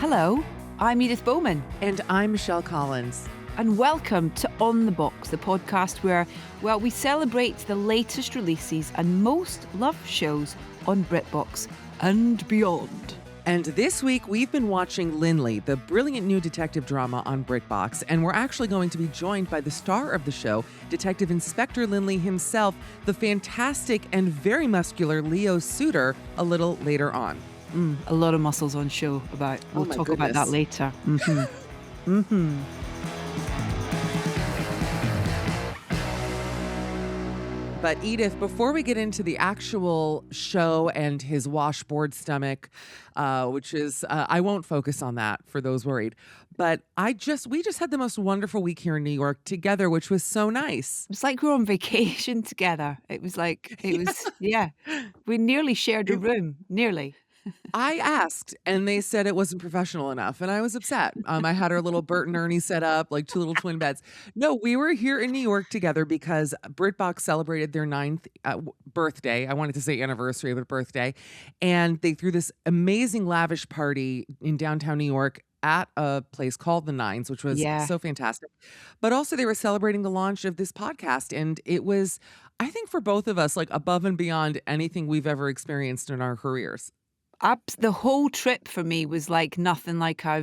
Hello, I'm Edith Bowman. And I'm Michelle Collins. And welcome to On the Box, the podcast where, well, we celebrate the latest releases and most loved shows on BritBox and beyond. And this week, we've been watching Lynley, the brilliant new detective drama on BritBox, and we're actually going to be joined by the star of the show, Detective Inspector Lindley himself, the fantastic and very muscular Leo Suter, a little later on. A lot of muscles on show about. We'll talk about that later. But Edith, before we get into the actual show and his washboard stomach, which is, I won't focus on that for those worried. But we just had the most wonderful week here in New York together, which was so nice. It's like we were on vacation together. Yeah. We nearly shared a room, nearly. I asked, and they said it wasn't professional enough, and I was upset. I had our little Bert and Ernie set up, like two little twin beds. No, we were here in New York together because BritBox celebrated their 9th birthday. I wanted to say anniversary, but birthday. And they threw this amazing lavish party in downtown New York at a place called The Nines, which was so fantastic. But also they were celebrating the launch of this podcast, and it was, I think for both of us, like above and beyond anything we've ever experienced in our careers. The whole trip for me was like nothing like I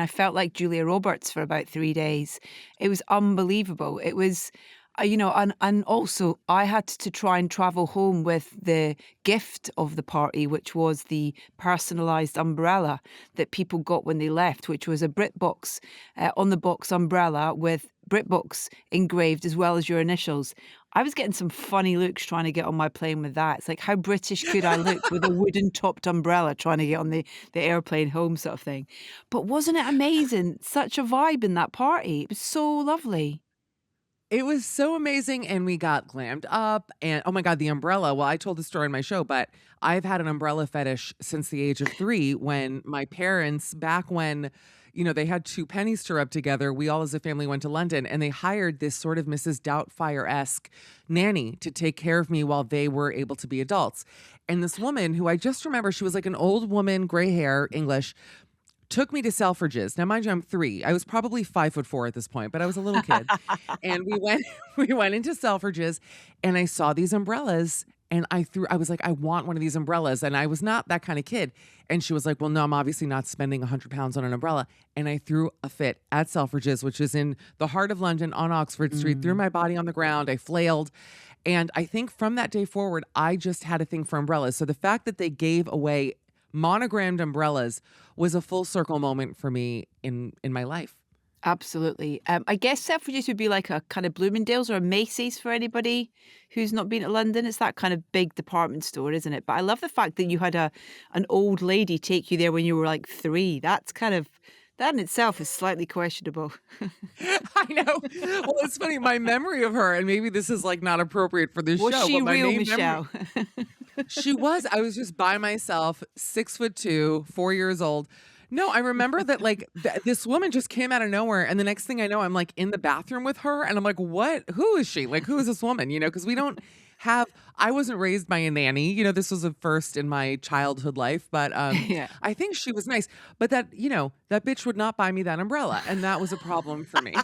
felt like Julia Roberts for about 3 days. It was unbelievable. It was, and also I had to try and travel home with the gift of the party, which was the personalised umbrella that people got when they left, which was a BritBox on the box umbrella with BritBox engraved as well as your initials. I was getting some funny looks trying to get on my plane with that. It's like, how British could I look with a wooden topped umbrella trying to get on the airplane home sort of thing. But wasn't it amazing? Such a vibe in that party. It was so lovely. It was so amazing, and we got glammed up, and oh my God, the umbrella. Well, I told the story in my show, but I've had an umbrella fetish since the age of 3 when my parents, back when, they had 2 pennies to rub together, we all as a family went to London, and they hired this sort of Mrs. Doubtfire-esque nanny to take care of me while they were able to be adults. And this woman, who I just remember, she was like an old woman, gray hair, English, took me to Selfridges. Now, mind you, I'm 3. I was probably 5'4" at this point, but I was a little kid. And we went into Selfridges, and I saw these umbrellas, and I was like, I want one of these umbrellas. And I was not that kind of kid. And she was like, well, no, I'm obviously not spending 100 pounds on an umbrella. And I threw a fit at Selfridges, which is in the heart of London on Oxford Street, threw my body on the ground. I flailed. And I think from that day forward, I just had a thing for umbrellas. So the fact that they gave away monogrammed umbrellas was a full circle moment for me in my life. Absolutely. I guess Selfridges would be like a kind of Bloomingdale's or a Macy's for anybody who's not been to London. It's that kind of big department store, isn't it? But I love the fact that you had an old lady take you there when you were like 3. That in itself is slightly questionable. I know. Well, it's funny. My memory of her, and maybe this is like not appropriate for this show. Was she but my real, main Michelle? She was. I was just by myself, 6'2", 4 years old. No, I remember that this woman just came out of nowhere, and the next thing I know, I'm like in the bathroom with her, and I'm like, what? Who is she? Like, who is this woman? Because we don't have. I wasn't raised by a nanny. This was a first in my childhood life, but I think she was nice. But that bitch would not buy me that umbrella, and that was a problem for me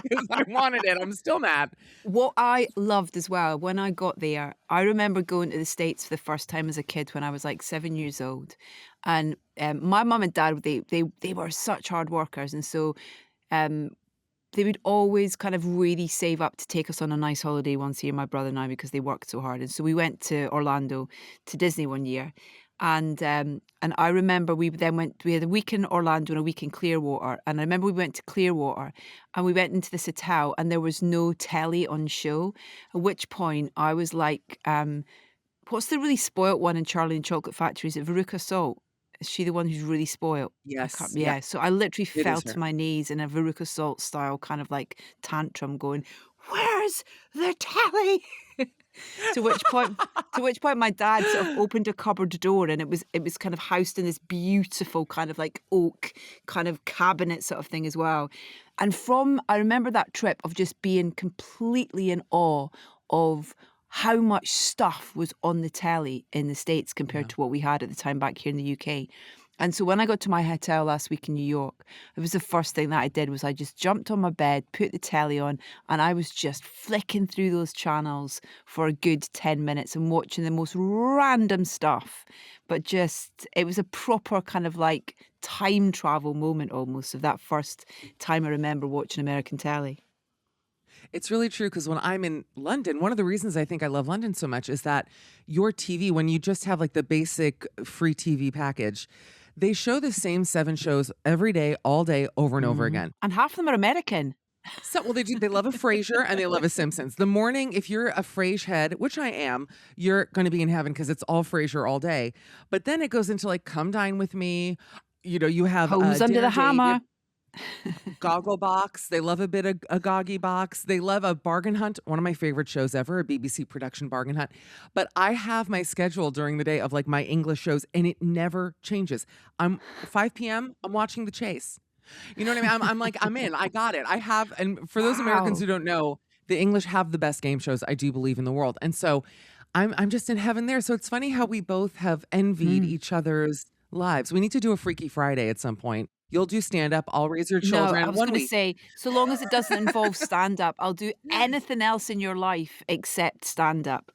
because I wanted it. I'm still mad. What I loved as well when I got there, I remember going to the States for the first time as a kid when I was like 7 years old, and my mum and dad they were such hard workers, and so they would always kind of really save up to take us on a nice holiday once a year, my brother and I, because they worked so hard. And so we went to Orlando, to Disney one year. And I remember we had a week in Orlando and a week in Clearwater. And I remember we went to Clearwater and we went into this hotel and there was no telly on show, at which point I was like, what's the really spoilt one in Charlie and Chocolate Factory? Is it Veruca Salt? Is she the one who's really spoiled? Yes. Yeah. So I literally It fell is her. to my knees in a Veruca Salt style kind of like tantrum going, where's the telly? To which point my dad sort of opened a cupboard door and it was kind of housed in this beautiful kind of like oak kind of cabinet sort of thing as well. And I remember that trip of just being completely in awe of how much stuff was on the telly in the States compared to what we had at the time back here in the UK. And so when I got to my hotel last week in New York, it was the first thing that I did was I just jumped on my bed, put the telly on, and I was just flicking through those channels for a good 10 minutes and watching the most random stuff. But just it was a proper kind of like time travel moment almost of that first time I remember watching American telly. It's really true because when I'm in London, one of the reasons I think I love London so much is that your TV, when you just have like the basic free TV package, they show the same 7 shows every day, all day, over and over Mhm. again. And half of them are American. So, well, they do. They love a Frasier and they love a Simpsons. The morning, if you're a Frasier head, which I am, you're going to be in heaven because it's all Frasier all day. But then it goes into like, come dine with me. You know, you have Homes under the dinner date. hammer. Goggle box. They love a bit of a goggy box. They love a bargain hunt. One of my favorite shows ever, a BBC production bargain hunt. But I have my schedule during the day of like my English shows and it never changes. I'm 5 p.m. I'm watching The Chase. You know what I mean? I'm like, I'm in. I got it. I have, and for those Americans Wow. who don't know, the English have the best game shows, I do believe, in the world. And so I'm just in heaven there. So it's funny how we both have envied Mm. each other's lives. We need to do a Freaky Friday at some point. You'll do stand up, I'll raise your No, I children. was One gonna week. say, so long as it doesn't involve stand-up, I'll do anything else in your life except stand-up.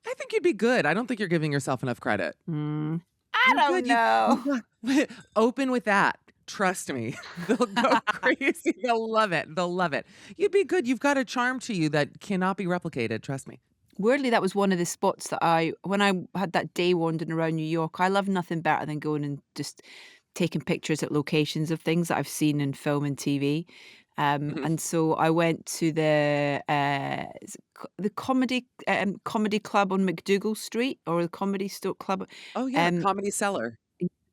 I think you'd be good. I don't think you're giving yourself enough credit. Mm. I You're don't good. You know. got open with that. Trust me. They'll go crazy. They'll love it. They'll love it. You'd be good. You've got a charm to you that cannot be replicated. Trust me. Weirdly, that was one of the spots that when I had that day wandering around New York, I love nothing better than going and just taking pictures at locations of things that I've seen in film and TV. Mhm. And so I went to is it the comedy club on McDougal Street or the Club, Oh, yeah. um, Comedy Cellar.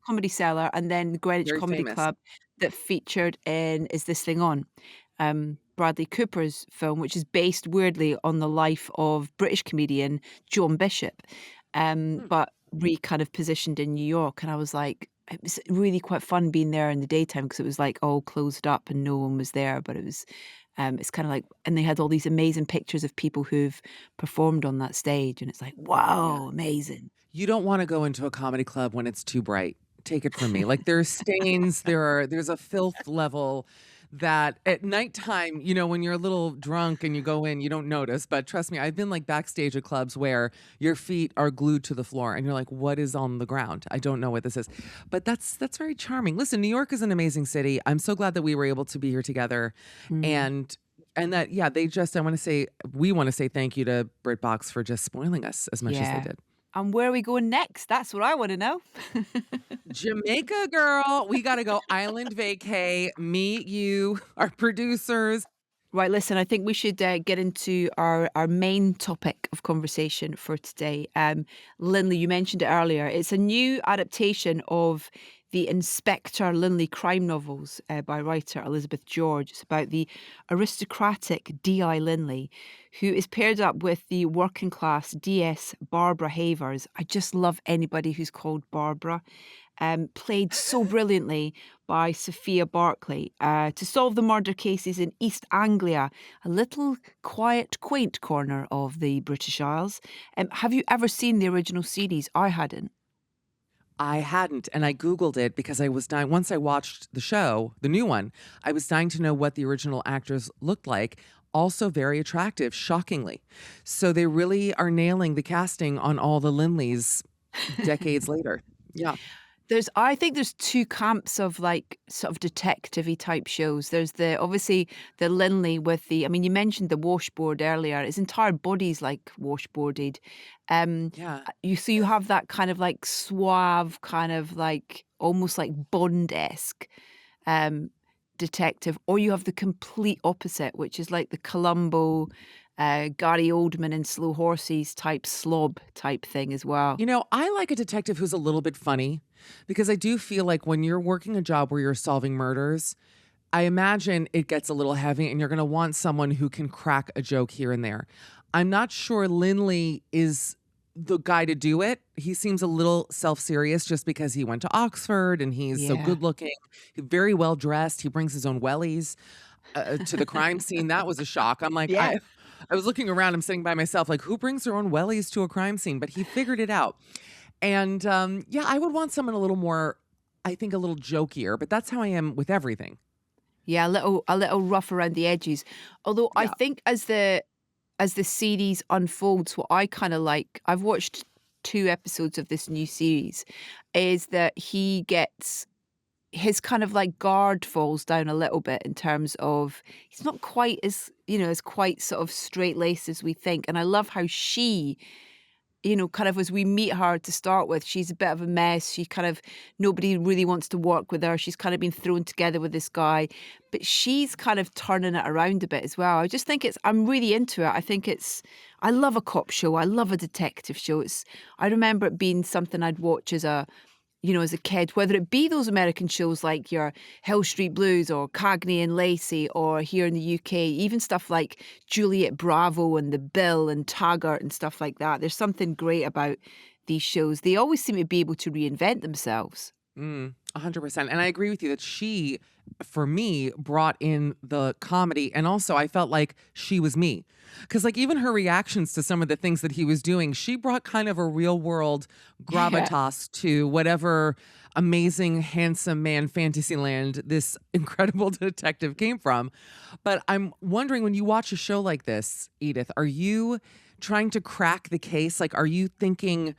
Comedy Cellar, and then the Greenwich Very Comedy famous. Club that featured in Is This Thing On? Bradley Cooper's film, which is based weirdly on the life of British comedian John Bishop, Hmm. but kind of positioned in New York. And I was like, it was really quite fun being there in the daytime because it was like all closed up and no one was there. But it's kind of like, and they had all these amazing pictures of people who've performed on that stage, and it's like, Yeah. wow, amazing. You don't wanna go into a comedy club when it's too bright. Take it from me. Like, there's stains, there's a filth level that at nighttime, when you're a little drunk and you go in, you don't notice, but trust me, I've been, like, backstage at clubs where your feet are glued to the floor and you're like, "What is on the ground? I don't know what this is." But that's very charming. Listen, New York is an amazing city. I'm so glad that we were able to be here together, Mm, and that yeah, we wanna say thank you to BritBox for just spoiling us as much as they yeah. did. And where are we going next? That's what I want to know. Jamaica, girl. We gotta go island vacay, me, you, our producers. Right, listen, I think we should get into our main topic of conversation for today. Lindley, you mentioned it earlier. It's a new adaptation of the Inspector Lynley crime novels by writer Elizabeth George. It's about the aristocratic D.I. Lindley, who is paired up with the working class D.S. Barbara Havers. I just love anybody who's called Barbara. Played so brilliantly by Sophia Barclay, to solve the murder cases in East Anglia, a little quiet, quaint corner of the British Isles. Have you ever seen the original series? I hadn't. I hadn't, and I Googled it because I was dying. Once I watched the show, the new one, I was dying to know what the original actors looked like. Also very attractive, shockingly. So they really are nailing the casting on all the Lindleys decades later. Yeah. I think there's 2 camps of, like, sort of detective-y type shows. There's obviously, the Lindley with I mean, you mentioned the washboard earlier. His entire body's, like, washboarded. Yeah. You have that kind of, like, suave, kind of, like, almost like Bond-esque, um, detective, or you have the complete opposite, which is like the Columbo, Gary Oldman in Slow Horses type slob type thing as well. I like a detective who's a little bit funny because I do feel like when you're working a job where you're solving murders, I imagine it gets a little heavy and you're going to want someone who can crack a joke here and there. I'm not sure Lindley is the guy to do it. He seems a little self-serious just because he went to Oxford and he's so Yeah. good looking, very well dressed. He brings his own wellies to the crime scene. That was a shock. I'm like, Yeah. I was looking around, I'm sitting by myself, like, who brings their own wellies to a crime scene? But he figured it out. And yeah, I would want someone a little more I think, a little jokier, but that's how I am with everything. Yeah, a little rough around the edges. Although I Yeah. think as the series unfolds, what I kind of like, I've watched 2 episodes of this new series, is that he gets his kind of like guard falls down a little bit in terms of he's not quite as, as quite sort of straight laced as we think. And I love how she, kind of as we meet her to start with, she's a bit of a mess. She kind of, nobody really wants to work with her. She's kind of been thrown together with this guy, but she's kind of turning it around a bit as well. I just think I'm really into it. I love a cop show. I love a detective show. I remember it being something I'd watch as a kid, whether it be those American shows like your Hill Street Blues or Cagney and Lacey, or here in the UK, even stuff like Juliet Bravo and The Bill and Taggart and stuff like that. There's something great about these shows. They always seem to be able to reinvent themselves. 100%. And I agree with you that she, for me, brought in the comedy. And also, I felt like she was me. Because, like, even her reactions to some of the things that he was doing, she brought kind of a real world Yeah. gravitas to whatever amazing, handsome man fantasy land this incredible detective came from. But I'm wondering, when you watch a show like this, Edith, are you trying to crack the case? Like, are you thinking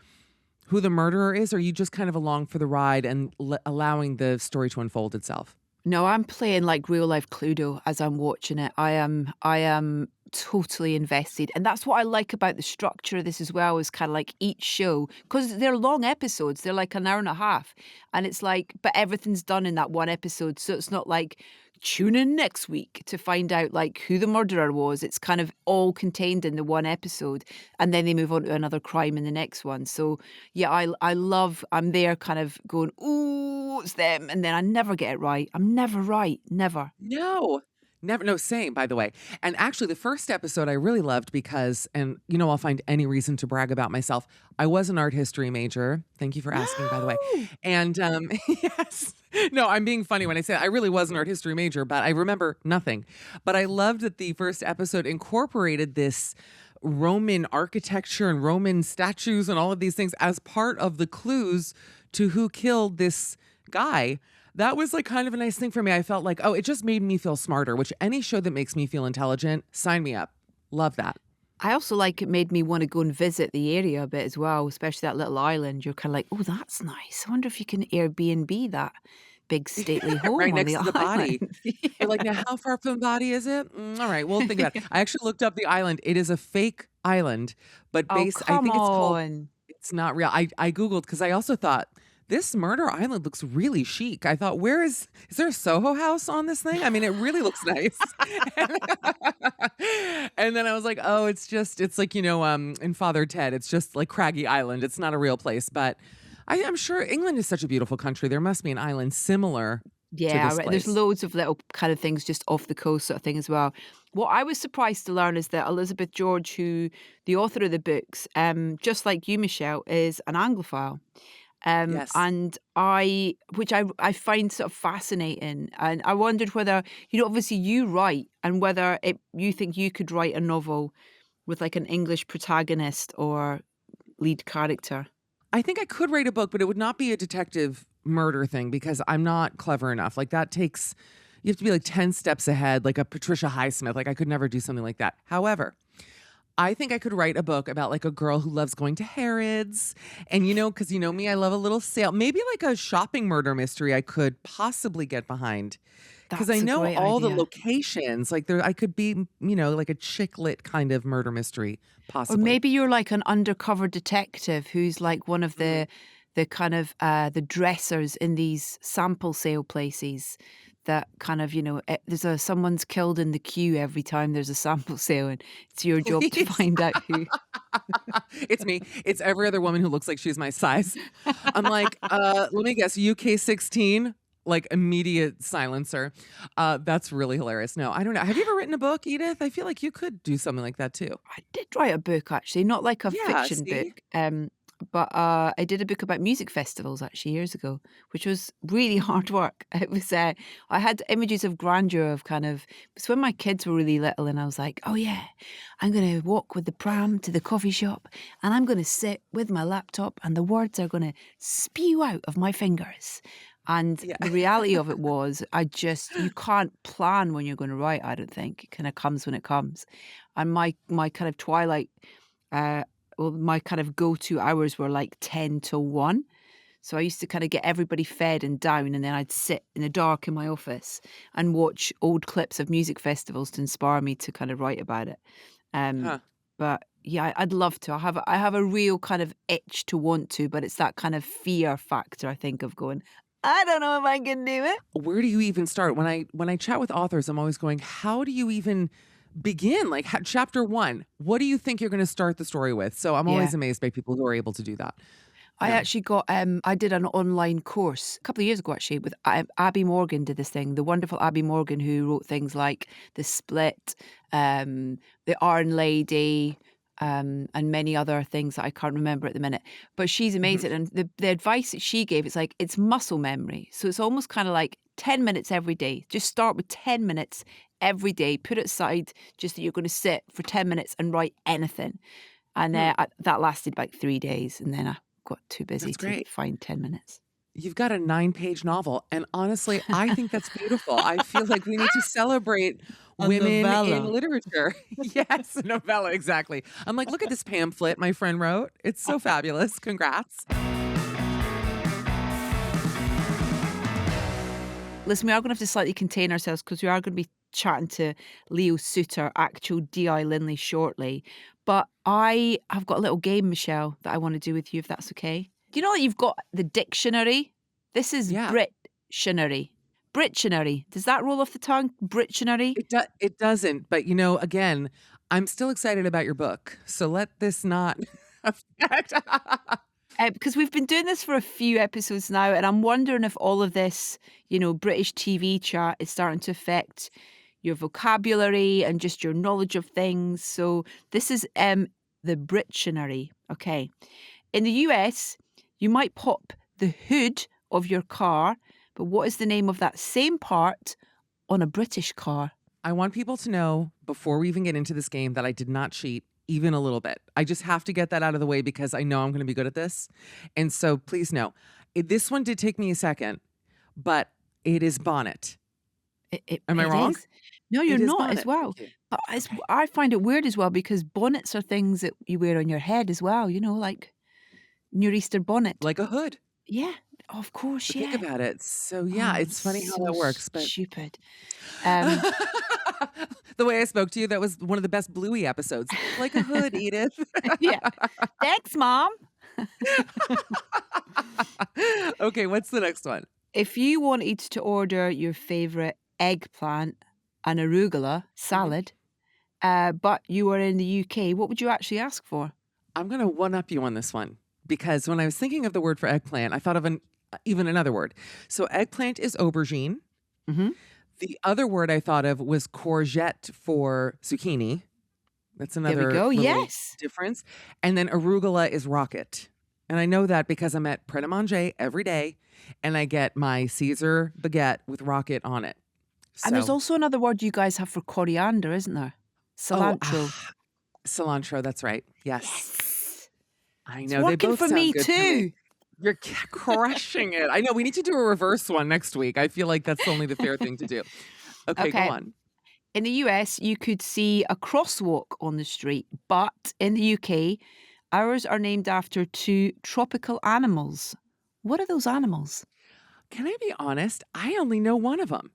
who the murderer is, or are you just kind of along for the ride and allowing the story to unfold itself? No, I'm playing like real life Cluedo as I'm watching it. I am totally invested. And that's what I like about the structure of this as well, is kind of like each show, because they're long episodes, they're like an hour and a half. And it's like, but everything's done in that one episode. So it's not like tune in next week to find out like who the murderer was. It's kind of all contained in the one episode. And then they move on to another crime in the next one. So yeah, I love, I'm there kind of going, ooh, it's them. And then I never get it right. I'm never right. Never. No. Never, no, same, by the way. And actually, the first episode I really loved because, and I'll find any reason to brag about myself. I was an art history major. Thank you for asking, by the way. No. And yes, no, I'm being funny when I say I really was an art history major, but I remember nothing. But I loved that the first episode incorporated this Roman architecture and Roman statues and all of these things as part of the clues to who killed this guy. That was like kind of a nice thing for me. I felt like, oh, it just made me feel smarter, which any show that makes me feel intelligent, sign me up. Love that. I also like it made me want to go and visit the area a bit as well, especially that little island. You're kind of like, oh, that's nice. I wonder if you can Airbnb that big stately home Right on next the to the body. island. You're like, Yeah. now how far from the body is it? All right, we'll think about it. I actually looked up the island. It is a fake island, but Oh, I come think it's called, on. it's not real. I Googled because I also thought, this murder island looks really chic. I thought, is there a Soho house on this thing? I mean, it really looks nice. And then I was like, oh, it's like, in Father Ted, it's just like Craggy Island. It's not a real place, but I am sure England is such a beautiful country. There must be an island similar to Yeah, this right. There's place. loads of little kind of things just off the coast sort of thing as well. What I was surprised to learn is that Elizabeth George, who the author of the books, just like you, Michelle, is an Anglophile. Yes. Which I find sort of fascinating. And I wondered whether, obviously you write, and whether you think you could write a novel with like an English protagonist or lead character. I think I could write a book, but it would not be a detective murder thing because I'm not clever enough. Like that takes, you have to be like 10 steps ahead, like a Patricia Highsmith. Like I could never do something like that. However, I think I could write a book about like a girl who loves going to Harrods. And because me, I love a little sale. Maybe like a shopping murder mystery I could possibly get behind. Because I That's a know great all the idea. locations. Like I could be, like a chick lit kind of murder mystery, Or possibly. maybe you're like an undercover detective who's like one of Mm. the kind of the dressers in these sample sale places that kind of, someone's killed in the queue every time there's a sample sale, and it's your job to Please. find out who. It's me. It's every other woman who looks like she's my size. I'm like, let me guess, UK 16, like immediate silencer. That's really hilarious. No, I don't know. Have you ever written a book, Edith? I feel like you could do something like that too. I did write a book actually, not like a Yeah, fiction book, see? but I did a book about music festivals actually years ago, which was really hard work. It was I had images of grandeur of kind of it's when my kids were really little, and I was like, oh yeah, I'm gonna walk with the pram to the coffee shop, and I'm gonna sit with my laptop, and the words are gonna spew out of my fingers. And Yeah. the reality of it was, you can't plan when you're going to write, I don't think. It kind of comes when it comes. And my kind of twilight, uh, my kind of go-to hours were like 10 till 1. So I used to kind of get everybody fed and down, and then I'd sit in the dark in my office and watch old clips of music festivals to inspire me to kind of write about it. Um, Huh. but yeah, I'd love to. I have a real kind of itch to want to, but it's that kind of fear factor, I think, of going, I don't know if I can do it. Where do you even start? When I chat with authors, I'm always going, how do you even begin? Like chapter 1, what do you think you're going to start the story with? So I'm Yeah. always amazed by people who are able to do that. I Yeah. actually got I did an online course a couple of years ago actually with Abby Morgan did this thing, the wonderful Abby Morgan who wrote things like The Split, The Iron Lady, and many other things that I can't remember at the minute. But she's Mhm. amazing, and the advice that she gave, it's like it's muscle memory. So it's almost kind of like 10 minutes every day. Just start with 10 minutes every day. Put it aside, just that you're going to sit for 10 minutes and write anything. And Hmm. that lasted like 3 days, and then I got too busy That's to great. find 10 minutes. You've got a 9-page novel, and honestly, I think that's beautiful. I feel like we need to celebrate A women in novella. literature. Yes, a novella, exactly. I'm like, "Look at this pamphlet my friend wrote. It's so fabulous. Congrats." Listen, we are gonna have to slightly contain ourselves because we are gonna be chatting to Leo Suter, actual DI Lindley, shortly. But I have got a little game, Michelle, that I wanna do with you, if that's okay. Do you know that you've got the dictionary? This is Yeah, Brittionary. Brittionary. Does that roll off the tongue? Brittionary? it doesn't, but, again, I'm still excited about your book, so let this not affect. Because we've been doing this for a few episodes now, and I'm wondering if all of this, British TV chat is starting to affect your vocabulary and just your knowledge of things. So this is the Brittionary. Okay. In the US, you might pop the hood of your car, but what is the name of that same part on a British car? I want people to know before we even get into this game that I did not cheat even a little bit. I just have to get that out of the way because I know I'm going to be good at this. And so please know, this one did take me a second, but it is bonnet. Am I It wrong? is. No, you're It is not as bonnet. well. Thank you. But Okay. I find it weird as well because bonnets are things that you wear on your head as well, like your Easter bonnet. Like a hood. Yeah, of course, But think yeah. about it. So yeah, Oh, it's funny how so that works. But stupid. Um, the way I spoke to you, that was one of the best Bluey episodes. Like a hood, Edith. yeah. Thanks, Mom. Okay, what's the next one? If you wanted to order your favorite eggplant and arugula Mhm. salad, but you were in the UK, what would you actually ask for? I'm gonna one up you on this one because when I was thinking of the word for eggplant, I thought of even another word. So eggplant is aubergine. Mhm. The other word I thought of was courgette for zucchini. That's There we another go. little Yes. difference. And then arugula is rocket. And I know that because I'm at Pret a Manger every day and I get my Caesar baguette with rocket on it. And there's So, also another word you guys have for coriander, isn't there? oh, Cilantro. cilantro. That's right. Yes. Yes. I It's know. They working both for sound me good to me. too. You're crushing it. I know. We need to do a reverse one next week. I feel like that's only the fair thing to do. Okay, go Okay. on. In the US, you could see a crosswalk on the street, but in the UK, ours are named after two tropical animals. What are those animals? Can I be honest? I only know one of them.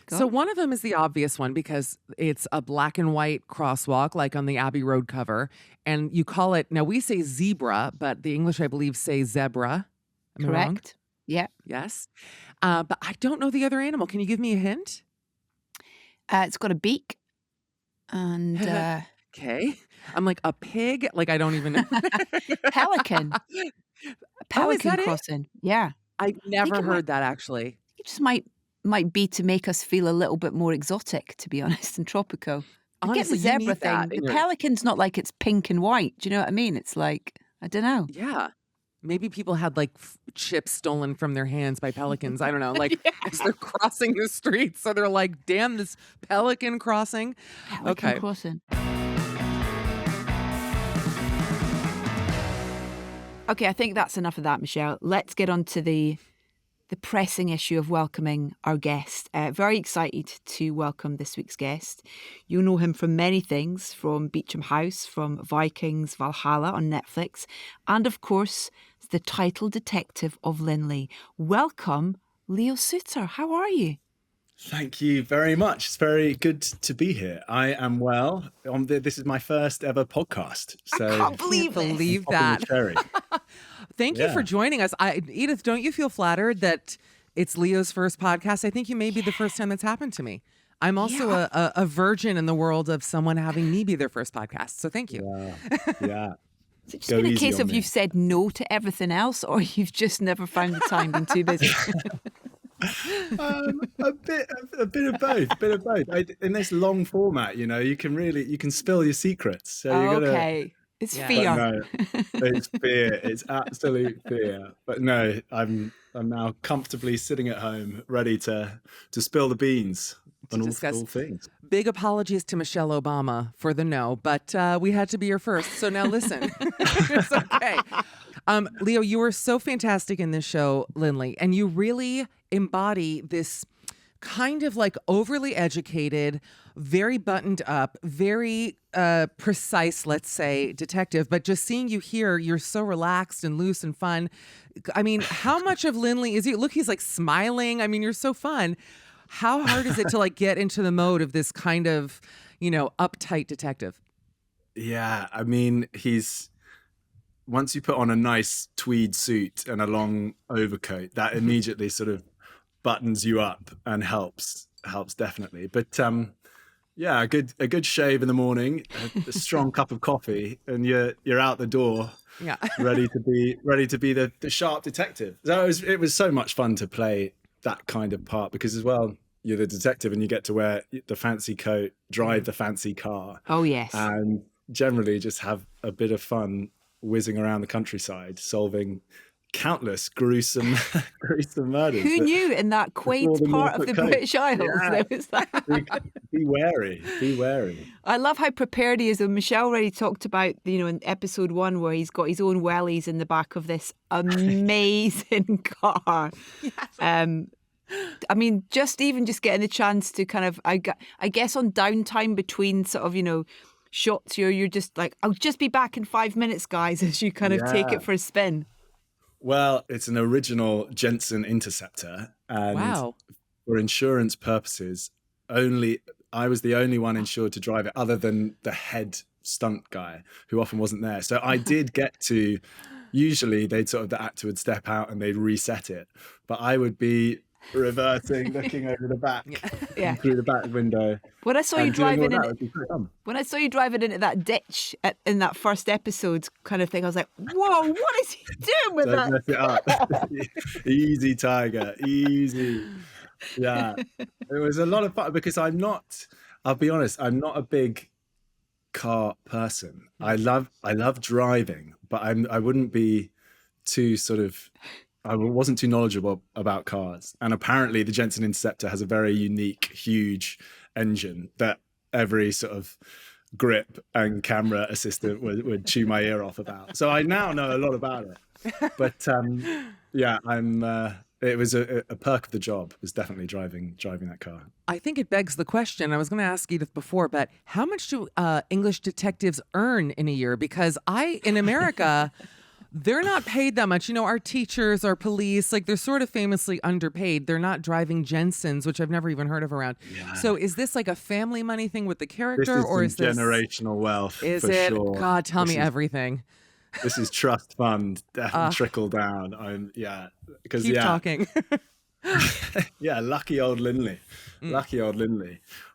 Go So on. one of them is the obvious one because it's a black and white crosswalk like on the Abbey Road cover. And you call it, now we say zebra, but the English, I believe, say zebra. Am I wrong? Correct. Yeah. Yes. But I don't know the other animal. Can you give me a hint? It's got a beak and Okay. I'm like a pig. Like I don't even know. pelican. A Oh, is pelican that it? crossing. Yeah. I I think never it might heard that actually. it just might be to make us feel a little bit more exotic, to be honest, and tropical. I get the Honestly, you zebra need that thing. in The your, pelican's not like it's pink and white. Do you know what I mean? It's like, I don't know. yeah. Maybe people had like chips stolen from their hands by pelicans. I don't know, like Yeah. as they're crossing the street. So they're like, damn, this pelican crossing. Pelican Okay. crossing. Okay, I think that's enough of that, Michelle. Let's get on to the the pressing issue of welcoming our guest. Very excited to welcome this week's guest. You'll know him from many things, from Beecham House, from Vikings, Valhalla on Netflix, and of course, the title detective of Lynley. Welcome, Leo Suter. How are you? Thank you very much. It's very good to be here. I am well. This is my first ever podcast. So I can't believe that. Cherry. Thank you for joining us. Edith, don't you feel flattered that it's Leo's first podcast? I think you may be the first time that's happened to me. I'm also a virgin in the world of someone having me be their first podcast. So thank you. Yeah. Has it just been a case of you've said no to everything else, or you've just never found the time, been too busy? A bit of both. In this long format, you can spill your secrets. So you gotta. Okay, it's fear. No, it's fear. It's absolute fear. But no, I'm now comfortably sitting at home, ready to spill the beans on all things. Big apologies to Michelle Obama for the no, but we had to be your first. So now listen, it's okay. Leo, you were so fantastic in this show, Lindley, and you really embody this kind of like overly educated, very buttoned up, very precise, let's say, detective. But just seeing you here, you're so relaxed and loose and fun. I mean, how much of Lindley is he? Look, he's like smiling. I mean, you're so fun. How hard is it to like get into the mode of this kind of, uptight detective? Yeah, I mean, once you put on a nice tweed suit and a long overcoat, that immediately sort of buttons you up and helps definitely. But yeah, a good shave in the morning, a strong cup of coffee, and you're out the door, ready to be the sharp detective. So it was so much fun to play that kind of part, because as well, you're the detective and you get to wear the fancy coat, drive the fancy car. Oh yes, and generally just have a bit of fun whizzing around the countryside, solving countless gruesome murders. Who knew in that quaint part of the British Isles there was that? Be wary. I love how prepared he is. And Michelle already talked about, in episode 1 where he's got his own wellies in the back of this amazing car. Yes. I mean, just getting the chance to kind of, I guess on downtime between sort of, shots, you're just like, I'll just be back in 5 minutes, guys, as you kind of take it for a spin. Well, it's an original Jensen Interceptor, and for insurance purposes, I was the only one insured to drive it, other than the head stunt guy, who often wasn't there. So I did get to. Usually, the actor would step out and they'd reset it, but I would be reversing, looking over the back, through the back window. When I saw you driving into that ditch in that first episode kind of thing, I was like, whoa, what is he doing with that? Mess it up. Easy, Tiger, easy. Yeah, it was a lot of fun, because I'll be honest, I'm not a big car person. I love driving, but I wouldn't be too I wasn't too knowledgeable about cars. And apparently the Jensen Interceptor has a very unique, huge engine that every sort of grip and camera assistant would chew my ear off about. So I now know a lot about it. But it was a perk of the job, was definitely driving that car. I think it begs the question, I was going to ask Edith before, but how much do English detectives earn in a year? Because in America... they're not paid that much. Our teachers, our police, like they're sort of famously underpaid. They're not driving Jensens, which I've never even heard of around. Yeah. So is this like a family money thing with the character, or is this generational wealth? Is for it? Sure. God, tell me everything. This is trust fund, definitely trickle down. Keep talking. Lucky old Lindley.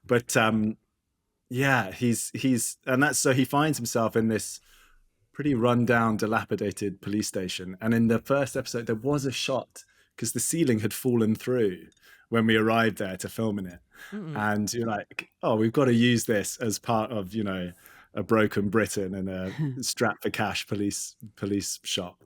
But he's and that's so he finds himself in this pretty run-down, dilapidated police station. And in the first episode, there was a shot, because the ceiling had fallen through when we arrived there to film in it. Mm-mm. And you're like, oh, we've got to use this as part of, a broken Britain and a strap for cash police shop.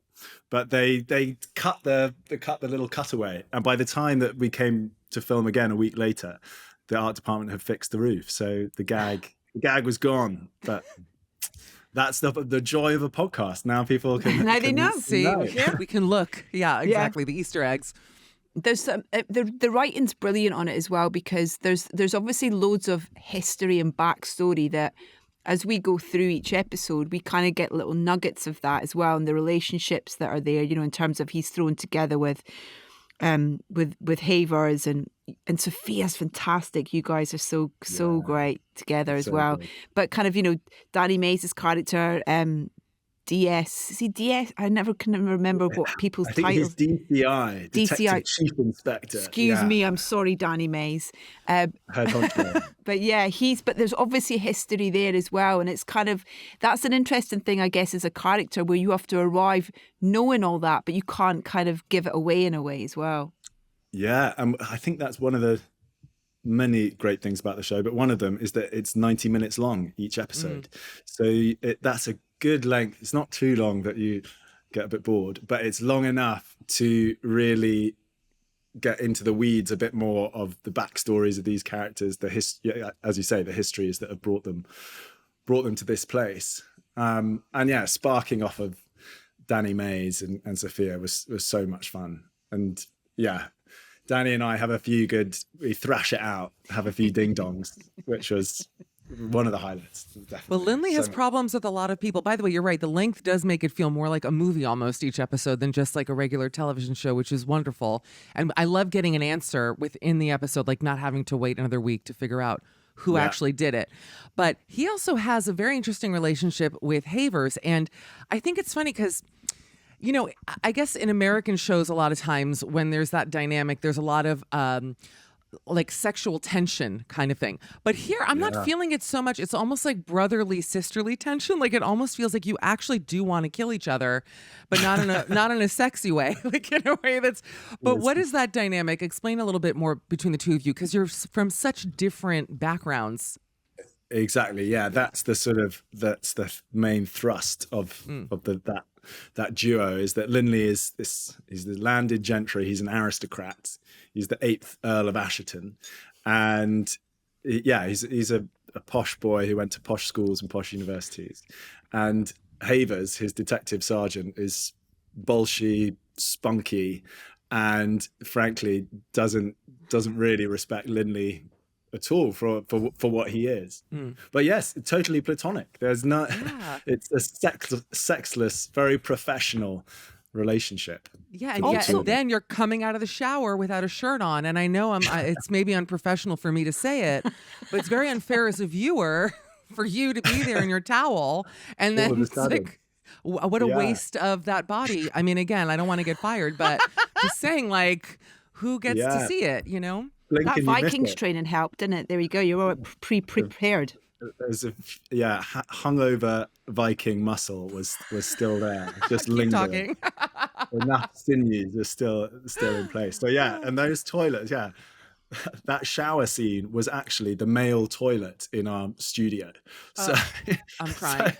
But they cut the little cutaway. And by the time that we came to film again a week later, the art department had fixed the roof. So the gag was gone. But that's the joy of a podcast. Now people can now they know. See, we can look. Yeah, exactly. Yeah. The Easter eggs. There's some the writing's brilliant on it as well, because there's obviously loads of history and backstory that as we go through each episode, we kind of get little nuggets of that as well, and the relationships that are there, in terms of he's thrown together with Havers, and Sophia's fantastic. You guys are so great together as well. Good. But kind of, Danny Mays' character, DS. Is he DS? I never can remember what people's I think titles. he's DCI, Detective Chief Inspector. Excuse me, I'm sorry, Danny Mays. Head honcho. But yeah, but there's obviously history there as well. And it's kind of, that's an interesting thing, I guess, as a character, where you have to arrive knowing all that, but you can't kind of give it away in a way as well. Yeah, I think that's one of the many great things about the show, but one of them is that it's 90 minutes long each episode. So that's a good length. It's not too long that you get a bit bored, but it's long enough to really get into the weeds a bit more of the backstories of these characters, as you say, the histories that have brought them to this place. And yeah, sparking off of Danny Mays and Sophia was so much fun. And yeah, Danny and I have we thrash it out, have a few ding dongs, which was one of the highlights. Definitely. Well, Lindley has problems with a lot of people. By the way, you're right. The length does make it feel more like a movie almost each episode than just like a regular television show, which is wonderful. And I love getting an answer within the episode, like not having to wait another week to figure out who actually did it. But he also has a very interesting relationship with Havers. And I think it's funny because, I guess in American shows, a lot of times when there's that dynamic, there's a lot of like sexual tension kind of thing. But here I'm not feeling it so much. It's almost like brotherly, sisterly tension. Like it almost feels like you actually do want to kill each other, but not in a sexy way, like in a way that's, but what is that dynamic? Explain a little bit more between the two of you, because you're from such different backgrounds. Exactly. Yeah. That's the main thrust of that duo, is that Lynley he's the landed gentry. He's an aristocrat. He's the 8th Earl of Asherton. And he's a posh boy who went to posh schools and posh universities. And Havers, his detective sergeant, is bolshy, spunky, and frankly doesn't really respect Lindley at all for what he is. But yes, totally platonic. There's no it's a sexless, very professional relationship. Yeah, and then you're coming out of the shower without a shirt on, and I know it's maybe unprofessional for me to say it, but it's very unfair as a viewer for you to be there in your towel, and then it's like, what a waste of that body. I mean, again, I don't want to get fired, but just saying, like, who gets to see it, That Vikings training helped, didn't it? There you go. You're all pre-prepared. There's hungover Viking muscle was still there, just lingering. Enough sinews are still in place. So and those toilets, that shower scene was actually the male toilet in our studio. So I'm crying.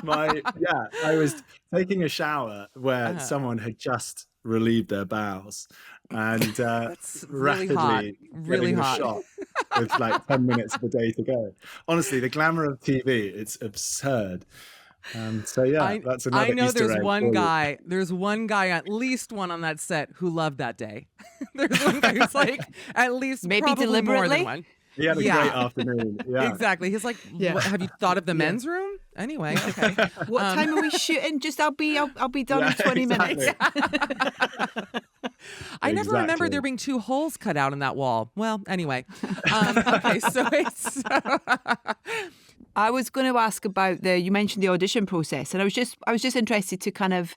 I was taking a shower where someone had just relieved their bowels, and that's rapidly really hot. Shot with like 10 minutes of the day to go. Honestly, the glamour of TV, it's absurd. That's another I know Easter egg. There's one guy, at least one on that set, who loved that day. There's one guy who's like, at least maybe probably deliberately more than one. He had a great afternoon. Yeah, exactly. He's like, have you thought of the men's room? Anyway, okay. What time are we shooting? Just I'll be done in 20 minutes. I never remember there being 2 holes cut out in that wall. Well, anyway. Okay, so it's. I was going to ask about you mentioned the audition process, and I was just interested to kind of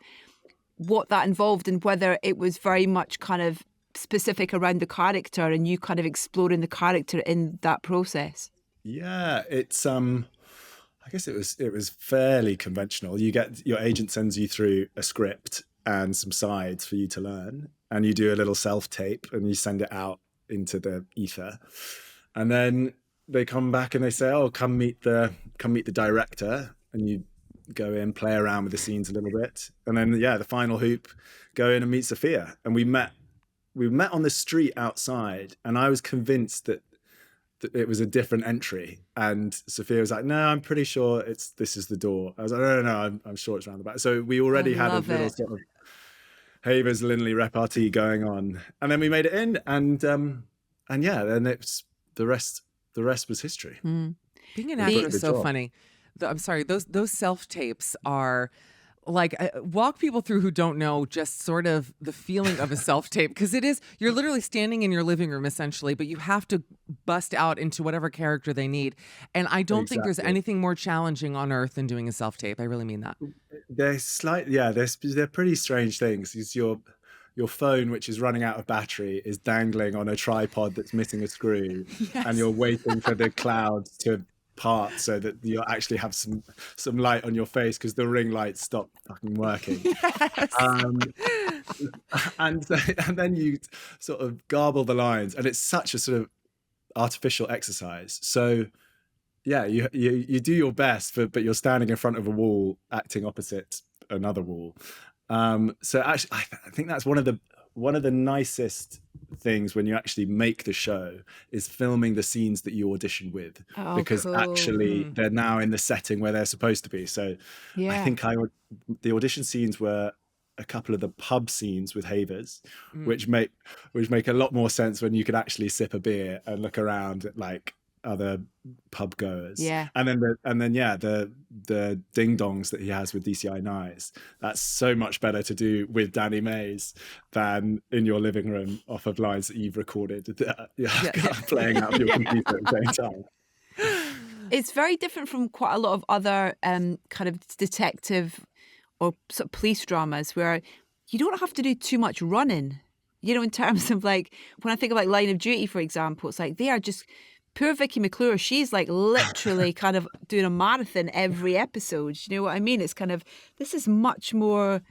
what that involved and whether it was very much kind of specific around the character and you kind of exploring the character in that process. Yeah, it's I guess it was fairly conventional. Your agent sends you through a script and some sides for you to learn, and you do a little self-tape and you send it out into the ether, and then they come back and they say, "Oh, come meet the director," and you go in, play around with the scenes a little bit, and then the final hoop, go in and meet Sophia. And we met on the street outside, and I was convinced that it was a different entry, and Sophia was like, "No, I'm pretty sure this is the door." I was like, "No, I'm sure it's around the back." So we already had a little sort of Haver's Lynley repartee going on, and then we made it in, and yeah, then it's the rest was history. Being an We actor booked is the so job. funny. I'm sorry, those self tapes are like walk people through who don't know just sort of the feeling of a self tape, because you're literally standing in your living room essentially, but you have to bust out into whatever character they need. And I don't think there's Exactly. anything more challenging on earth than doing a self tape. I really mean that. They're pretty strange things. It's your phone, which is running out of battery, is dangling on a tripod that's missing a screw, and you're waiting for the clouds to part so that you'll actually have some light on your face because the ring lights stop fucking working. And then you sort of garble the lines, and it's such a sort of artificial exercise. So yeah, you do your best, but you're standing in front of a wall acting opposite another wall. So actually, I think that's one of the nicest things when you actually make the show is filming the scenes that you audition with, because cool. actually they're now in the setting where they're supposed to be. So I think the audition scenes were a couple of the pub scenes with Havers, which make a lot more sense when you can actually sip a beer and look around at like other pub goers. Yeah. And then the ding dongs that he has with DCI Nice, that's so much better to do with Danny Mays than in your living room off of lines that you've recorded playing out of your computer at the same time. It's very different from quite a lot of other kind of detective or sort of police dramas where you don't have to do too much running, in terms of like, when I think of like Line of Duty, for example, it's like they are just, poor Vicky McClure, she's like literally kind of doing a marathon every episode. You know what I mean? It's kind of, this is much more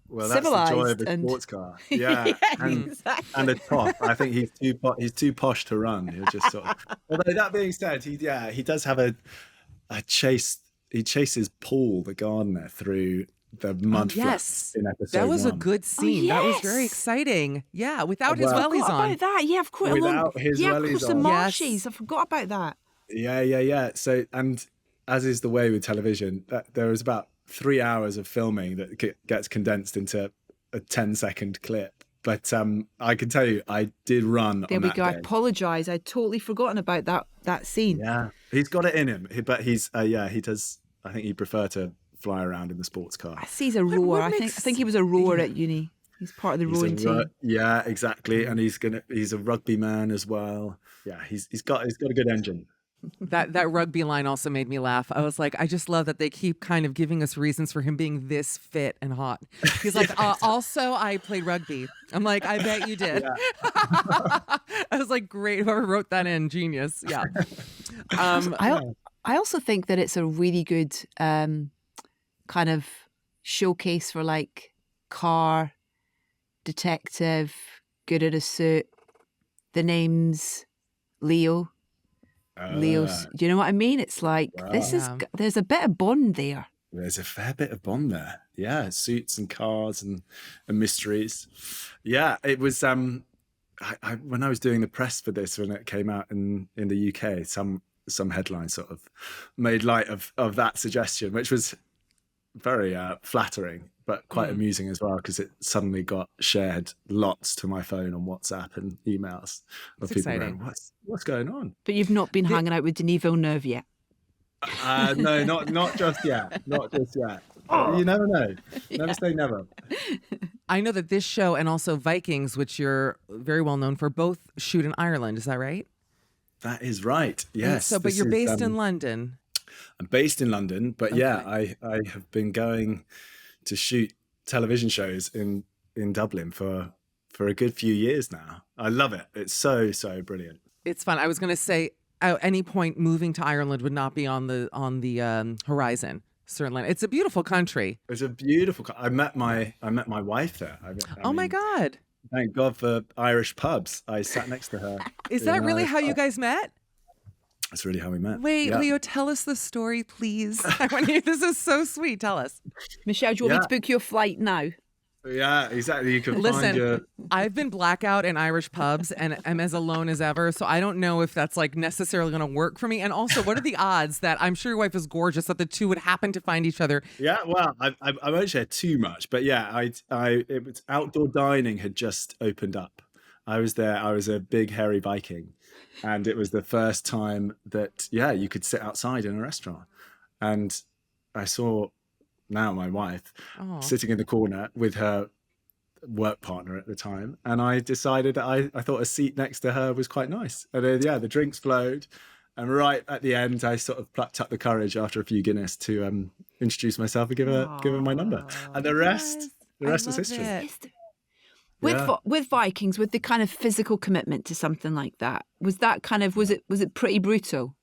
civilized. That's the joy of a sports car. Yeah, exactly. And a top. I think he's too posh to run. He'll just sort of. Although that being said, he does have a chase. He chases Paul the gardener through the mud flats in episode that was 1. a good scene. Yes. That was very exciting. Yeah, without his I wellies forgot on. about that. Yeah, of course. Without his wellies of course, the on. marshes. I forgot about that. Yeah. So, and as is the way with television, there is about 3 hours of filming that gets condensed into a 10-second clip. But I can tell you, I did run There on we that go. I day. apologise. I'd totally forgotten about that scene. Yeah, he's got it in him. But he's he does. I think he'd prefer to fly around in the sports car. I see he's a rower. I think he was a rower at uni. He's part of the rowing team. Yeah, exactly. And he's a rugby man as well. Yeah, he's got a good engine. That rugby line also made me laugh. I was like, I just love that they keep kind of giving us reasons for him being this fit and hot. He's like, also, I played rugby. I'm like, I bet you did. Yeah. I was like, great. Whoever wrote that in, genius. Yeah. I also think that it's a really good kind of showcase for like car, detective, good at a suit. The name's Leo. Leo's, do you know what I mean? It's like, there's a bit of Bond there. There's a fair bit of Bond there. Yeah, suits and cars and mysteries. Yeah, it was, when I was doing the press for this, when it came out in the UK, some headlines sort of made light of that suggestion, which was very flattering, but quite amusing as well, because it suddenly got shared lots to my phone on WhatsApp and emails of people going, what's going on? But you've not been hanging out with Denis Villeneuve yet? No, not just yet. Not just yet. You never know. Never say never. I know that this show and also Vikings, which you're very well known for, both shoot in Ireland. Is that right? That is right. Yes. But you're based in London. I'm based in London, but yeah, I have been going to shoot television shows in Dublin for a good few years now. I love it. It's so brilliant. It's fun. I was going to say, at any point, moving to Ireland would not be on the horizon. Certainly, it's a beautiful country. It's a beautiful. I met my wife there. Oh my God! Thank God for Irish pubs. I sat next to her. Is that really how you guys met? That's really how we met. Wait, yeah. Leo, tell us the story, please. This is so sweet. Tell us. Michelle, do you want me to book your flight now? Yeah, exactly. You can find Listen, your. I've been blackout in Irish pubs and am as alone as ever. So I don't know if that's like necessarily going to work for me. And also, what are the odds that I'm sure your wife is gorgeous that the two would happen to find each other? Yeah, well, I won't share too much, but yeah, it was outdoor dining had just opened up. I was there. I was a big hairy Viking, and it was the first time that you could sit outside in a restaurant, and I saw now my wife Oh, sitting in the corner with her work partner at the time, and I decided that I thought a seat next to her was quite nice, and then, the drinks flowed. And right at the end, I sort of plucked up the courage after a few Guinness to introduce myself and give her my number. And the rest, yes, the I rest was love history. it. With Yeah. with Vikings, with the kind of physical commitment to something like that, was that kind of was it pretty brutal?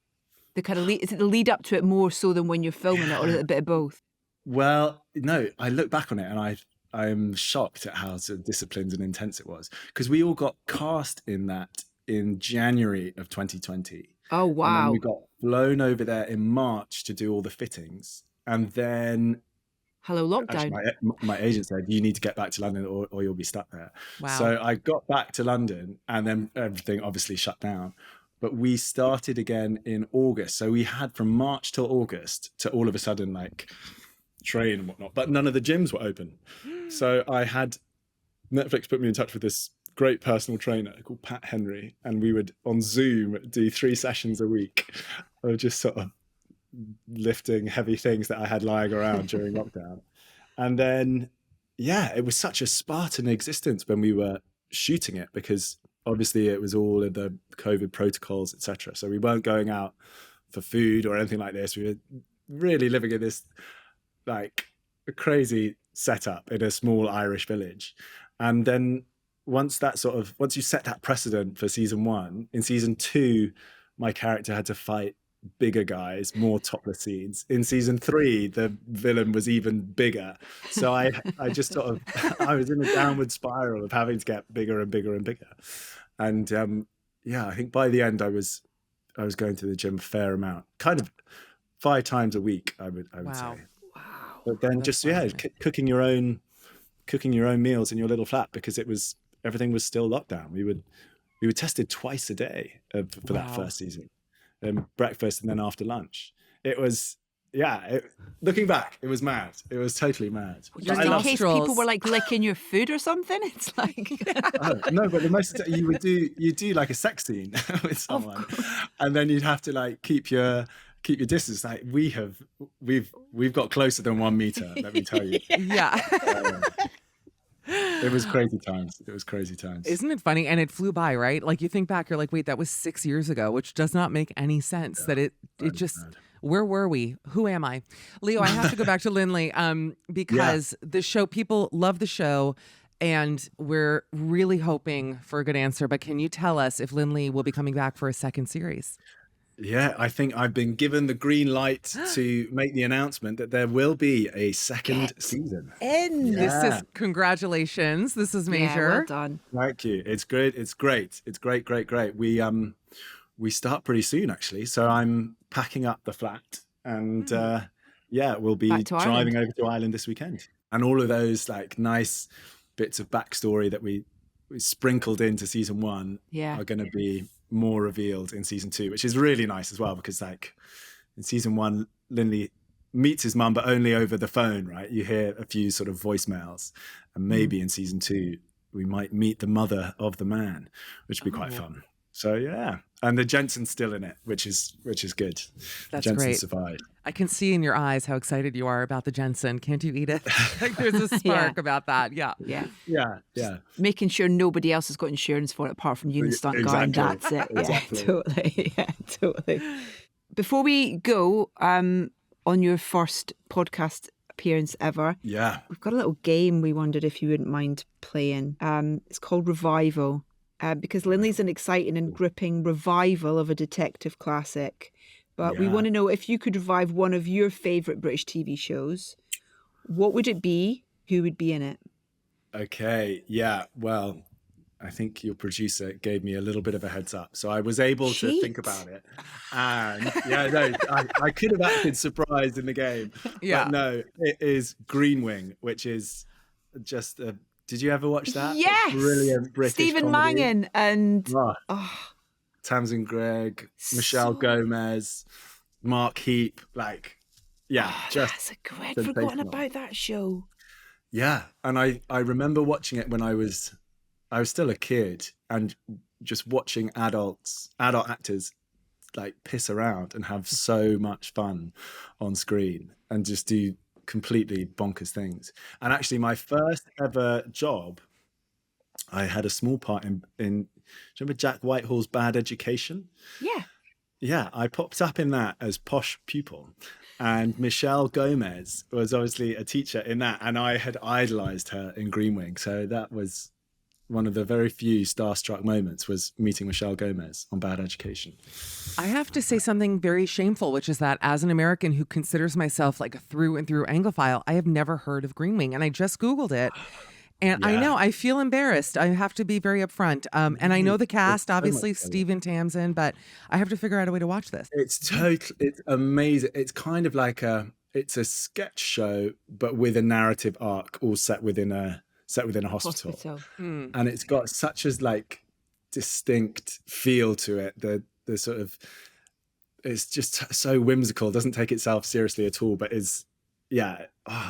The kind of is it the lead up to it more so than when you're filming it, or is it a bit of both? Well, no, I look back on it and I'm shocked at how sort of disciplined and intense it was, because we all got cast in that in January of 2020. Oh And then we wow! got flown over there in March to do all the fittings. And then Hello actually lockdown. my agent said, you need to get back to London or you'll be stuck there. Wow. So I got back to London, and then everything obviously shut down. But we started again in August. So we had from March till August to all of a sudden like train and whatnot, but none of the gyms were open. So I had Netflix put me in touch with this great personal trainer called Pat Henry, and we would on Zoom do 3 sessions a week of just sort of lifting heavy things that I had lying around during lockdown. And then it was such a Spartan existence when we were shooting it, because obviously it was all of the COVID protocols, etc. So we weren't going out for food or anything like this. We were really living in this like a crazy setup in a small Irish village. And then once you set that precedent for season 1, in season 2, my character had to fight bigger guys, more topless scenes. In season 3, the villain was even bigger. So I just sort of I was in a downward spiral of having to get bigger and bigger and bigger. And I think by the end I was going to the gym a fair amount, kind of 5 times a week, I would Wow. say. Wow. But then That's just fascinating. cooking your own meals in your little flat, because everything was still locked down. We were tested twice a day for that Wow. first season, breakfast and then after lunch. It was looking back, it was mad. It was totally mad. Your Just in case people nostrils. were like licking your food or something. It's like Oh, no, but the most you do like a sex scene with someone, and then you'd have to like keep your distance. Like we've got closer than 1 meter, let me tell you. Yeah. It was crazy times. Isn't it funny? And it flew by, right? Like you think back, you're like, wait, that was 6 years ago, which does not make any sense. That it just, where were we? Who am I? Leo, I have to go back to Lindley because the show, people love the show, and we're really hoping for a good answer. But can you tell us if Lindley will be coming back for a second series? Yeah, I think I've been given the green light to make the announcement that there will be a second season. in. This Yeah. is congratulations. This is Yeah, major. well done. Thank you. It's great. It's great. It's great. We start pretty soon, actually. So I'm packing up the flat, and we'll be Back to driving Ireland. over to Ireland this weekend. And all of those like nice bits of backstory that we sprinkled into season 1 Yeah. are going to be more revealed in season 2, which is really nice as well, because like in season 1, Lindley meets his mum, but only over the phone, right? You hear a few sort of voicemails, and maybe in season 2 we might meet the mother of the man, which would be quite fun. So and the Jensen's still in it, which is good. That's Jensen great. survived. I can see in your eyes how excited you are about the Jensen. Can't you, Edith? Like there's a spark about that. Yeah. Yeah. Yeah. Making sure nobody else has got insurance for it apart from you and the stunt guy, and that's Exactly. it. Yeah, Exactly. totally. Yeah, totally. Before we go, on your first podcast appearance ever, Yeah. we've got a little game we wondered if you wouldn't mind playing. It's called Revival, because Lindley's an exciting and gripping revival of a detective classic. But we Yeah. want to know, if you could revive one of your favourite British TV shows, what would it be? Who would be in it? Okay. Yeah. Well, I think your producer gave me a little bit of a heads up, so I was able to think Cheat. about it. And I could have acted surprised in the game. Yeah. But no, it is Green Wing, which is just did you ever watch that? A Yes, brilliant British Stephen comedy. Mangan and Oh, Tamsin Gregg, Michelle so Gomez, Mark Heap, like, yeah, just that's a good. I'd forgotten sensational. about that show. Yeah, and I remember watching it when I was still a kid, and just watching adult actors like piss around and have so much fun on screen and just do completely bonkers things. And actually, my first ever job, I had a small part in. Do you remember Jack Whitehall's Bad Education? Yeah. Yeah, I popped up in that as posh pupil, and Michelle Gomez was obviously a teacher in that, and I had idolized her in Green Wing. So that was one of the very few starstruck moments, was meeting Michelle Gomez on Bad Education. I have to say something very shameful, which is that as an American who considers myself like a through and through Anglophile, I have never heard of Green Wing, and I just Googled it. And I know, I feel embarrassed. I have to be very upfront. And I know the cast, so obviously, much fun. Stephen Tamsin, but I have to figure out a way to watch this. It's amazing. It's kind of like it's a sketch show, but with a narrative arc, all set within a hospital. And it's got such a like distinct feel to it. The sort of, it's just so whimsical. Doesn't take itself seriously at all, but is. Yeah,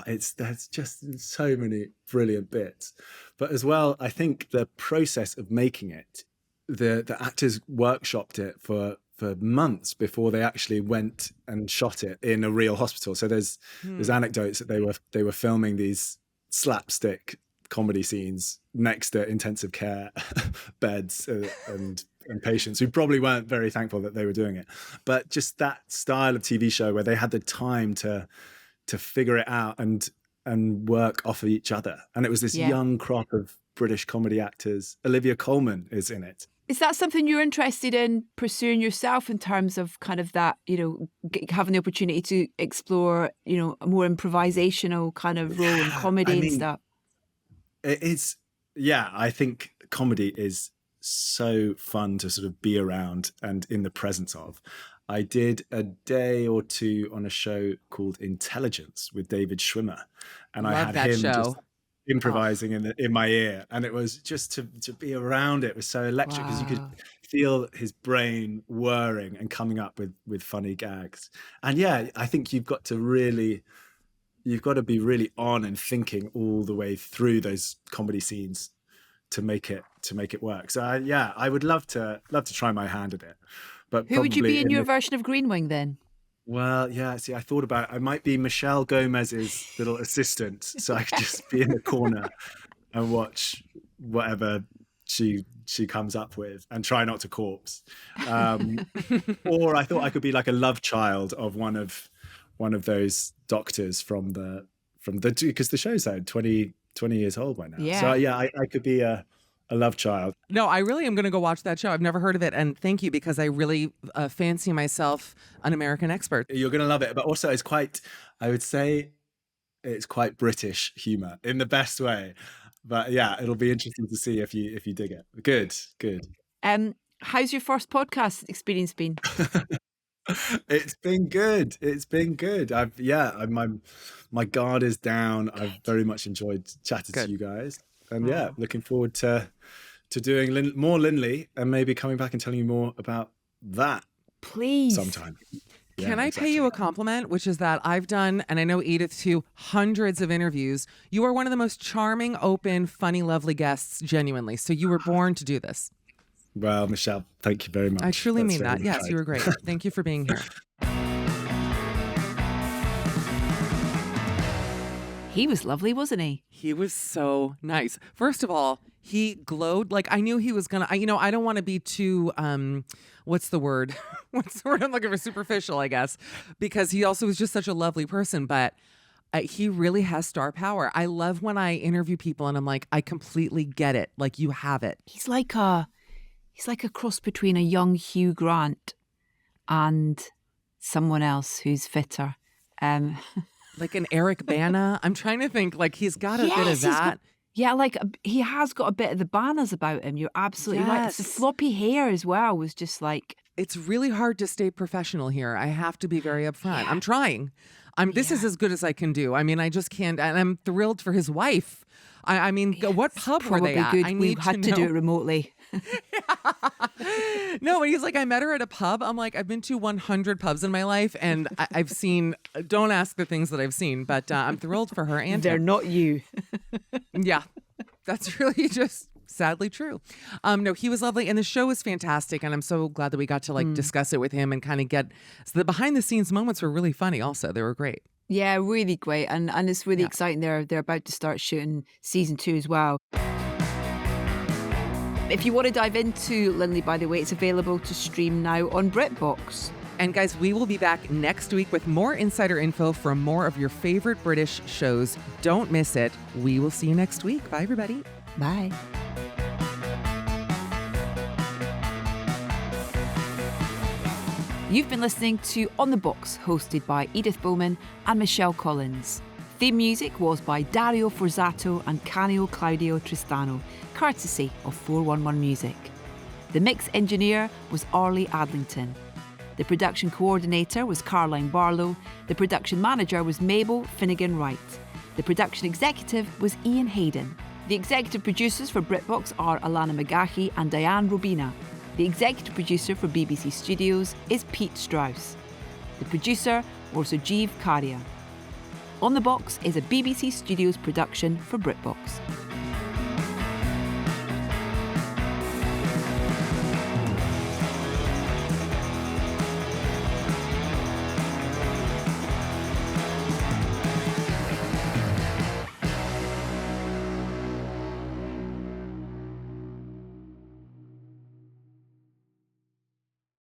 there's just so many brilliant bits. But as well, I think the process of making it, the actors workshopped it for months before they actually went and shot it in a real hospital. So there's anecdotes that they were filming these slapstick comedy scenes next to intensive care beds and patients who probably weren't very thankful that they were doing it. But just that style of TV show where they had the time to figure it out and work off of each other. And it was this young crop of British comedy actors. Olivia Colman is in it. Is that something you're interested in pursuing yourself in terms of kind of that, having the opportunity to explore, a more improvisational kind of role in comedy and stuff? It is, I think comedy is so fun to sort of be around and in the presence of. I did a day or two on a show called Intelligence with David Schwimmer, and I had him just improvising in my ear, and it was just to be around it was so electric because you could feel his brain whirring and coming up with funny gags. And I think you've got to be really on and thinking all the way through those comedy scenes to make it work. So I would love to try my hand at it. But who would you be in your version of Green Wing then? Well, see, I thought about it. I might be Michelle Gomez's little assistant, so I could just be in the corner and watch whatever she comes up with and try not to corpse. Or I thought I could be like a love child of one of those doctors from the because the show's like 20 years old by now. Yeah. So I could be a love child. No, I really am going to go watch that show. I've never heard of it. And thank you, because I really fancy myself an American expert. You're going to love it. But also I would say it's quite British humor in the best way. But it'll be interesting to see if you dig it. Good. How's your first podcast experience been? It's been good. My guard is down. Good. I've very much enjoyed chatting to you guys. And looking forward to doing more Lindley and maybe coming back and telling you more about that. Please. Sometime. Can I pay you a compliment, which is that I've done, and I know Edith too, hundreds of interviews. You are one of the most charming, open, funny, lovely guests, genuinely. So you were born to do this. Well, Michelle, thank you very much. I truly mean that. Yes, you were great. Thank you for being here. He was lovely, wasn't he? He was so nice. First of all, he glowed. Like, I knew he was going to, I don't want to be too, what's the word? What's the word I'm looking for? Superficial, I guess, because he also was just such a lovely person, but he really has star power. I love when I interview people and I'm like, I completely get it. Like, you have it. He's like a cross between a young Hugh Grant and someone else who's fitter. Like an Eric Bana. I'm trying to think, like, he's got a bit of that. He has got a bit of the Banas about him. You're absolutely right. The floppy hair as well was just like... It's really hard to stay professional here. I have to be very upfront. I'm trying. This is as good as I can do. I mean, I just can't. And I'm thrilled for his wife. I mean, what pub were Probably they at? good. I We need had to to do know. it remotely. No, and he's like, I met her at a pub. I'm like, I've been to 100 pubs in my life, and I've seen, don't ask the things that I've seen, but I'm thrilled for her and They're him. not you. Yeah, that's really just sadly true. No, he was lovely, and the show was fantastic, and I'm so glad that we got to like discuss it with him and kind of get, so the behind the scenes moments were really funny also. They were great. Yeah, really great. And it's really Yeah. exciting. They're about to start shooting season 2 as well. If you want to dive into Lindley, by the way, it's available to stream now on BritBox. And guys, we will be back next week with more insider info from more of your favorite British shows. Don't miss it. We will see you next week. Bye, everybody. Bye. You've been listening to On the Box, hosted by Edith Bowman and Michelle Collins. Theme music was by Dario Forzato and Canio Claudio Tristano, courtesy of 411 Music. The mix engineer was Arlie Adlington. The production coordinator was Caroline Barlow. The production manager was Mabel Finnegan Wright. The production executive was Ian Hayden. The executive producers for BritBox are Alana Magahi and Diane Robina. The executive producer for BBC Studios is Pete Strauss. The producer was Rajiv Karia. On the Box is a BBC Studios production for BritBox.